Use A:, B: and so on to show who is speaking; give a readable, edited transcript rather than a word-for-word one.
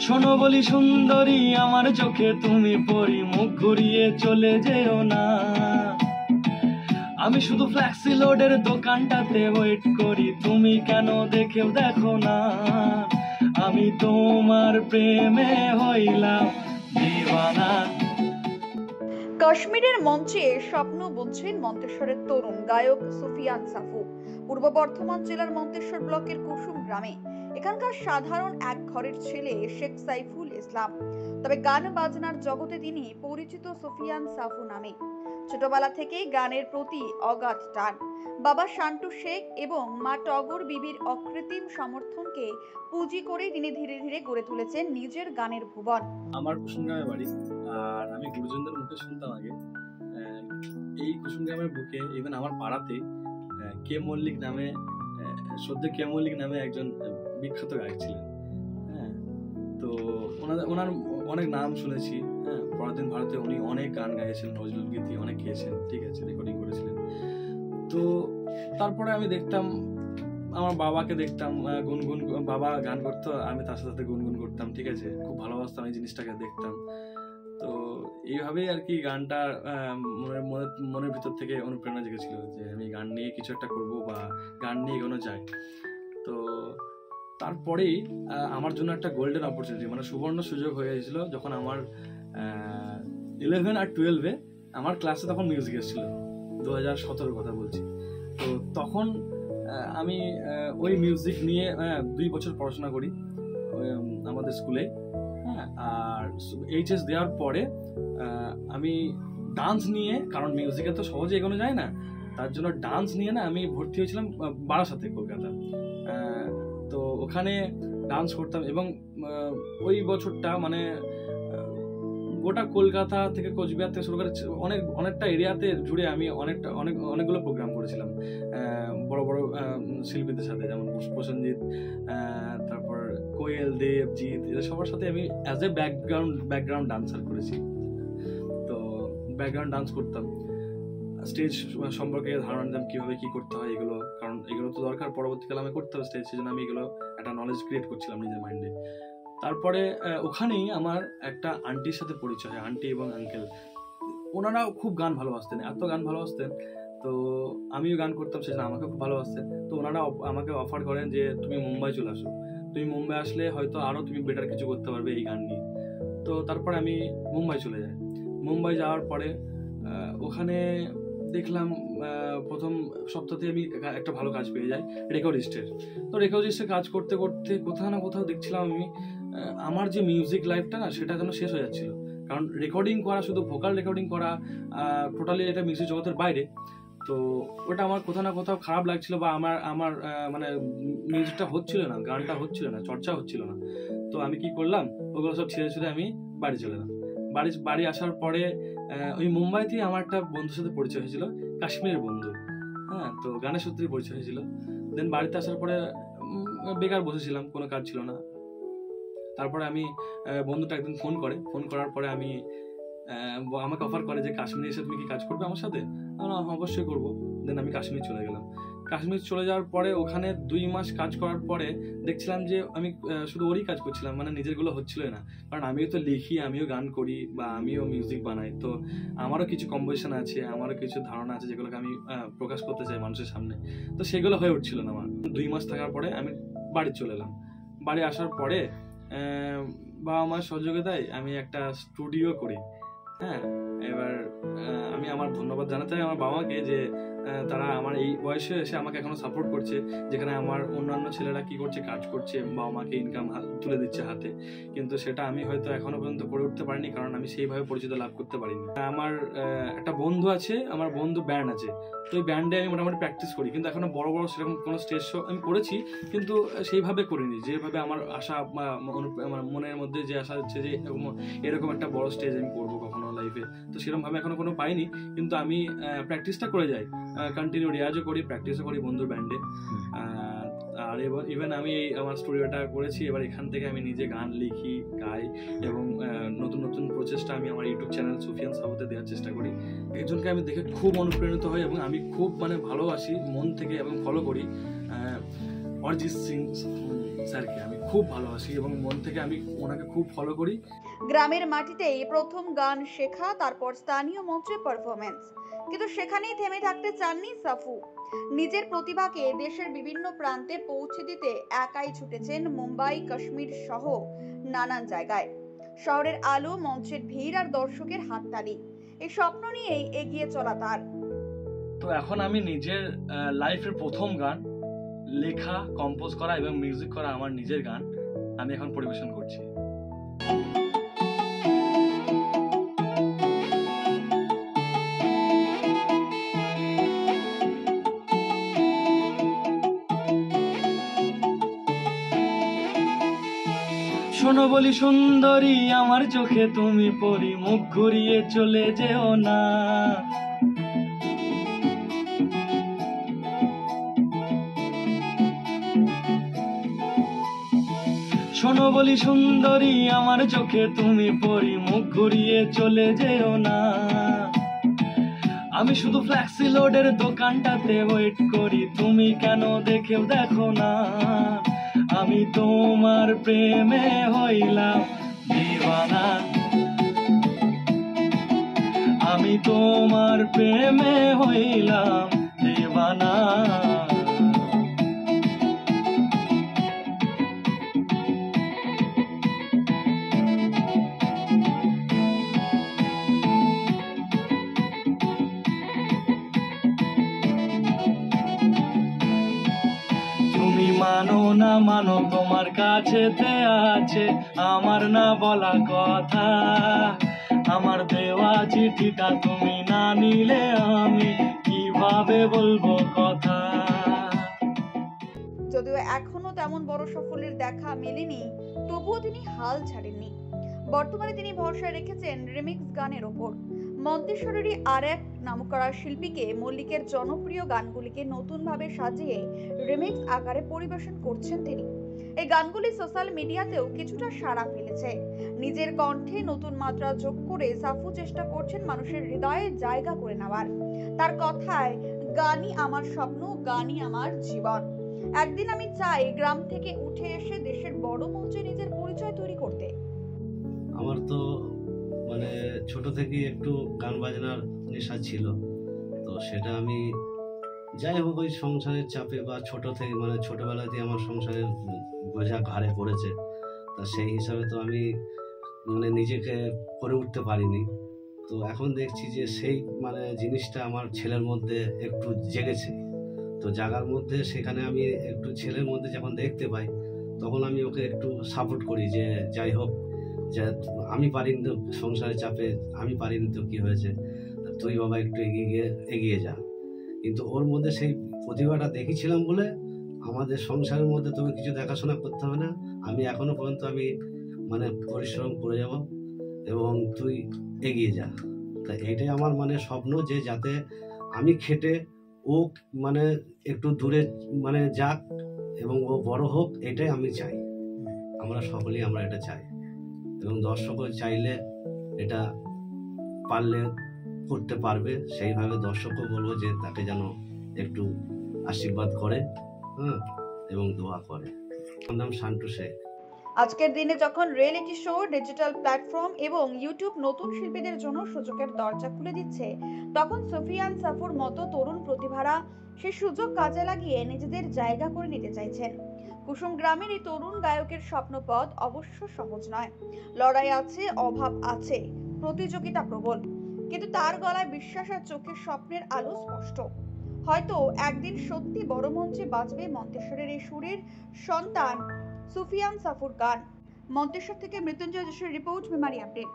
A: শোনো বলি সুন্দরী আমার চোখে তুমি পড়ি, মুখ ঘুরিয়ে চলে যেও না। আমি শুধু ফ্ল্যাক্সি লোডের দোকানটাতে ওয়েট করি, তুমি কেন দেখেও দেখো না। আমি তোমার প্রেমে হইলাম দিওয়ানা।
B: কাশ্মীরের মঞ্চে স্বপ্ন বুনছেন মন্তেশ্বরের তরুণ গায়ক সুফিয়ান সাফু। পূর্ব বর্ধমান জেলার মন্তেশ্বর ব্লকের কুসুম গ্রামে এখানকার সাধারণ এক ঘরের ছেলে শেখ সাইফুল ইসলাম। তবে গান বাজনার জগতে তিনি পরিচিত সুফিয়ান সাফু নামে। ছোটবেলা থেকেই গানের প্রতি অগাধ টান। বাবা শান্টু শেখ এবং মা টগর বিবির অকৃত্রিম সমর্থনকে পুঁজি করে তিনি ধীরে ধীরে গড়ে তুলেছেন নিজের গানের ভুবন।
A: আমার কুসুম গ্রামে বাড়ি, আর আমি গুরুজনদের মুখে শুনতাম আগে এই কুসুম গ্রামের বুকে ইভেন আমার পাড়াতে কে মল্লিক নামে সদ্য কে মল্লিক নামে একজন বিখ্যাত গায়ক ছিলেন। হ্যাঁ, তো ওনার অনেক নাম শুনেছি। হ্যাঁ, পরাধীন ভারতে উনি অনেক গান গাইছিলেন, নজরুল গীতি অনেক গেয়েছেন, ঠিক আছে, রেকর্ডিং করেছিলেন। তো তারপরে আমি দেখতাম, আমার বাবাকে দেখতাম গুনগুন, বাবা গান করতো, আমি তার সাথে গুনগুন করতাম, ঠিক আছে, খুব ভালোবাসতাম এই জিনিসটাকে দেখতাম। তো এইভাবেই আর কি গানটা মনের ভিতর থেকে অনুপ্রেরণা জেগেছিল যে আমি গান নিয়ে কিছু একটা করবো বা গান নিয়ে এগোনো যায়। তো তারপরেই আমার জন্য একটা গোল্ডেন অপরচুনিটি, মানে সুবর্ণ সুযোগ হয়ে গেছিল যখন আমার 11 আর 12-এ আমার ক্লাসে তখন মিউজিক এসেছিল, 2017 কথা বলছি। তো তখন আমি ওই মিউজিক নিয়ে 2 বছর পড়াশোনা করি আমাদের স্কুলে। হ্যাঁ, আর এইচএস দেওয়ার পরে আমি ডান্স নিয়ে, কারণ মিউজিকে তো সহজে এগোনো যায় না, তার জন্য ডান্স নিয়ে না আমি ভর্তি হয়েছিলাম বারাসাতে, কলকাতা। তো ওখানে ডান্স করতাম এবং ওই বছরটা মানে গোটা কলকাতা থেকে কোচবিহার থেকে শুরু করে অনেকটা এরিয়াতে জুড়ে আমি অনেকগুলো প্রোগ্রাম করেছিলাম বড় বড় শিল্পীদের সাথে, যেমন প্রসেনজিৎ, তারপর কোয়েল, দেবজিৎ, এদের সবার সাথে আমি অ্যাজ এ ব্যাকগ্রাউন্ড ডান্সার করেছি। তো ব্যাকগ্রাউন্ড ডান্স করতাম, স্টেজ সম্পর্কে ধারণা নিতাম কীভাবে কী করতে হয় এগুলো, কারণ এগুলো তো দরকার পরবর্তীকালে আমি করতে হবে স্টেজ, সেজন্য আমি এগুলো একটা নলেজ ক্রিয়েট করছিলাম নিজের মাইন্ডে। তারপরে ওখানেই আমার একটা আন্টির সাথে পরিচয় হয়, আন্টি এবং আঙ্কেল। ওনারাও খুব গান ভালোবাসতেন, এত গান ভালোবাসতেন, তো আমিও গান করতাম, সেজন্য আমাকে খুব ভালোবাসতেন। তো ওনারা আমাকে অফার করেন যে তুমি মুম্বাই চলে আসো, তুমি মুম্বাই আসলে হয়তো আরও তুমি বেটার কিছু করতে পারবে এই গান নিয়ে। তো তারপরে আমি মুম্বাই চলে যাই। মুম্বাই যাওয়ার পরে ওখানে দেখলাম প্রথম সপ্তাহে আমি একটা ভালো কাজ পেয়ে যাই রেকর্ডিস্টের। তো রেকর্ডিস্টের কাজ করতে করতে কোথাও না কোথাও দেখছিলাম আমি আমার যে মিউজিক লাইফটা না, সেটা যেন শেষ হয়ে যাচ্ছিল। কারণ রেকর্ডিং করা, শুধু ভোকাল রেকর্ডিং করা, টোটালি এটা মিউজিক জগতের বাইরে। তো ওটা আমার কোথাও না কোথাও খারাপ লাগছিল, বা আমার মানে মিউজিকটা হচ্ছিল না, গানটা হচ্ছিল না, চর্চা হচ্ছিল না। তো আমি কি করলাম, ওগুলো সব ছেড়ে আমি বাড়ি চলে এলাম। বাড়ি আসার পরে ওই মুম্বাইতেই আমার একটা বন্ধুর সাথে পরিচয় হয়েছিল, কাশ্মীরের বন্ধু। হ্যাঁ, তো গানের সূত্রেই পরিচয় হয়েছিল। দেন বাড়িতে আসার পরে বেকার বসেছিলাম, কোনো কাজ ছিল না। তারপরে আমি বন্ধুটা একদিন ফোন করার পরে আমাকে অফার করে যে কাশ্মীরে এসে তুমি কি কাজ করবে আমার সাথে? অবশ্যই করবো। দেন আমি কাশ্মীর চলে গেলাম। কাশ্মীর চলে যাওয়ার পরে ওখানে 2 মাস কাজ করার পরে দেখছিলাম যে আমি শুধু ওরই কাজ করছিলাম, মানে নিজেরগুলো হচ্ছিল না। কারণ আমিও তো লিখি, আমিও গান করি, বা আমিও মিউজিক বানাই, তো আমারও কিছু কম্পোজিশন আছে, আমারও কিছু ধারণা আছে যেগুলোকে আমি প্রকাশ করতে চাই মানুষের সামনে। তো সেগুলো হয়ে উঠছিল না আমার। 2 মাস থাকার পরে আমি বাড়ি চলে এলাম। বাড়ি আসার পরে বাবা মার সহযোগিতায় আমি একটা স্টুডিও করি। হ্যাঁ, এবার আমি আমার ধন্যবাদ জানাতে চাই আমার বাবা মাকে, যে তারা আমার এই বয়সে এসে আমাকে এখনো সাপোর্ট করছে, যেখানে আমার অন্যান্য ছেলেরা কি করছে, কাজ করছে, বাবা মাকে ইনকাম তুলে দিচ্ছে হাতে, কিন্তু সেটা আমি হয়তো এখনো পর্যন্ত করে উঠতে পারিনি, কারণ আমি সেইভাবে পরিচিত লাভ করতে পারিনি। আমার একটা বন্ধু আছে, আমার বন্ধু ব্যান্ড আছে, তো ওই ব্যান্ডে আমি মোটামুটি প্র্যাকটিস করি, কিন্তু এখনো বড় বড় সেরকম কোনো স্টেজ শো আমি করেছি, কিন্তু সেইভাবে করিনি যেভাবে আমার আশা, আমার মনের মধ্যে যে আশা হচ্ছে যে এরকম একটা বড় স্টেজ আমি করবো কখনো লাইফে, তো সেরকমভাবে এখনো কোনো পাইনি। কিন্তু আমি প্র্যাকটিসটা করে যাই, কন্টিনিউ রেয়াজও করি, প্র্যাকটিসও করি বন্ধুর ব্যান্ডে। আর ইভেন আমি আমার স্টুডিওটা করেছি, এবার এখান থেকে আমি নিজে গান লিখি, গাই, এবং নতুন নতুন প্রচেষ্টা আমি আমার ইউটিউব চ্যানেল সুফিয়ান সাফুতে দেওয়ার চেষ্টা করি। একজনকে আমি দেখে খুব অনুপ্রাণিত হই এবং আমি খুব ভালোবাসি মন থেকে এবং ফলো করি, অরিজিৎ সিং। স্যারকে আমি খুব ভালোবাসি এবং মন থেকে আমি ওনাকে খুব ফলো করি।
B: গ্রামের মাটিতেই প্রথম গান শেখা, তারপর স্থানীয় মঞ্চে পারফরমেন্স। কিন্তু সেখানেই থেমে থাকতে চাননি সাফু। নিজের প্রতিভাকে দেশের বিভিন্ন প্রান্তে পৌঁছে দিতে একাই ছুটেছেন মুম্বাই, কাশ্মীর সহ নানান জায়গায়। শহরের আলো, মঞ্চের ভিড় আর দর্শকের হাততালি, এই স্বপ্ন নিয়েই এগিয়ে চলা তার।
A: তো এখন আমি নিজের লাইফের প্রথম গান লেখা, কম্পোজ করা এবং মিউজিক করা আমার নিজের গান আমি এখন পরিবেশন করছি। শোনো বলি সুন্দরী, আমার চোখে তুমি পড়ি, মুখ ঘুরিয়ে চলে যেও না। শোনো বলি সুন্দরী, আমার চোখে তুমি পড়ি, মুখ ঘুরিয়ে চলে যেও না। আমি শুধু ফ্ল্যাক্সি লোডের দোকানটাতে ওয়েট করি, তুমি কেন দেখেও দেখো না। আমি তোমার প্রেমে হইলাম দিওয়ানা, আমি তোমার প্রেমে হইলাম দিওয়ানা। তুমি মানো না মানো, তোমার কাছেতে আছে আমার না বলা কথা। আমার দেওয়া চিঠিটা তুমি না নিলে আমি কিভাবে বলবো কথা।
B: যদিও এখনো তেমন বড় সাফল্যের দেখা মেলেনি, তবুও তিনি হাল ছাড়েননি। বর্তমানে তিনি ভরসা রেখেছেন রিমিক্স গানের ওপর। মন্তেশ্বরেরই আর এক নামকরা শিল্পীকে মল্লিকের জনপ্রিয় গানগুলিকে নতুনভাবে সাজিয়ে রিমিক্স আকারে পরিবেশন করছেন তিনি। এই গানগুলি সোশ্যাল মিডিয়াতেও কিছুটা সাড়া ফেলেছে। নিজের কণ্ঠে নতুন মাত্রা যোগ করে সাফু চেষ্টা করছেন মানুষের হৃদয়ে জায়গা করে নেওয়ার। তার কথায়, গানই আমার স্বপ্ন, গানই আমার জীবন। একদিন আমি চাই গ্রাম থেকে উঠে এসে দেশের বড় মঞ্চে নিজের পরিচয় তৈরি করতে।
C: আমার তো মানে ছোট থেকেই একটু গান বাজনার নেশা ছিল। তো সেটা আমি যাই হোক ওই সংসারের চাপে বা ছোট থেকে মানে ছোটবেলাতেই আমার সংসারের বোঝা ঘাড়ে পড়েছে। তা সেই হিসাবে তো আমি মানে নিজেকে করে উঠতে পারিনি। তো এখন দেখছি যে সেই মানে জিনিসটা আমার ছেলের মধ্যে একটু জেগেছে। তো জাগার মধ্যে সেখানে আমি একটু ছেলের মধ্যে যখন দেখতে পাই, তখন আমি ওকে একটু সাপোর্ট করি যে যাই হোক, যে আমি পারিনি তো সংসারের চাপে, আমি পারিনি তো কী হয়েছে, তুই বাবা একটু এগিয়ে যা। কিন্তু ওর মধ্যে সেই প্রতিভাটা দেখেছিলাম বলে আমাদের সংসারের মধ্যে তোকে কিছু দেখাশোনা করতে হবে না, আমি এখনো পর্যন্ত আমি মানে পরিশ্রম করে যাব এবং তুই এগিয়ে যা। তা এইটাই আমার মানে স্বপ্ন, যে যাতে আমি খেটে ও মানে একটু দূরে মানে যাক এবং ও বড় হোক, এটাই আমি চাই। আমরা সকলেই আমরা এটা চাই এবং দর্শকও চাইলে এটা পারলে করতে পারবে। সেইভাবে দর্শকও বলবো যে তাকে যেন একটু আশীর্বাদ করে, এবং দোয়া করে। আমার নাম শান্তু শেখ।
B: আজকের দিনে যখন রিয়েলিটি শো, ডিজিটাল প্ল্যাটফর্ম এবং ইউটিউব নতুন শিল্পীদের জন্য সুযোগের দরজা খুলে দিচ্ছে, তখন সুফিয়ান সাফুর মতো তরুণ প্রতিভারা সেই সুযোগ কাজে লাগিয়ে নিজেদের জায়গা করে নিতে চাইছেন। কুসুম গ্রামের এই তরুণ গায়কের স্বপ্নপথ অবশ্য সহজ নয়। লড়াই আছে, অভাব আছে, প্রতিযোগিতা প্রবল, কিন্তু তার গলায় বিশ্বাস আর চোখের স্বপ্নের আলো স্পষ্ট। হয়তো একদিন সত্যি বড় মঞ্চে বাজবে মন্তেশ্বরের এই সুরের সন্তান সুফিয়ান সাফুর গান। মন্তেশ্বর থেকে মৃত্যুঞ্জয় যোশীর রিপোর্ট, মেমারি আপডেট।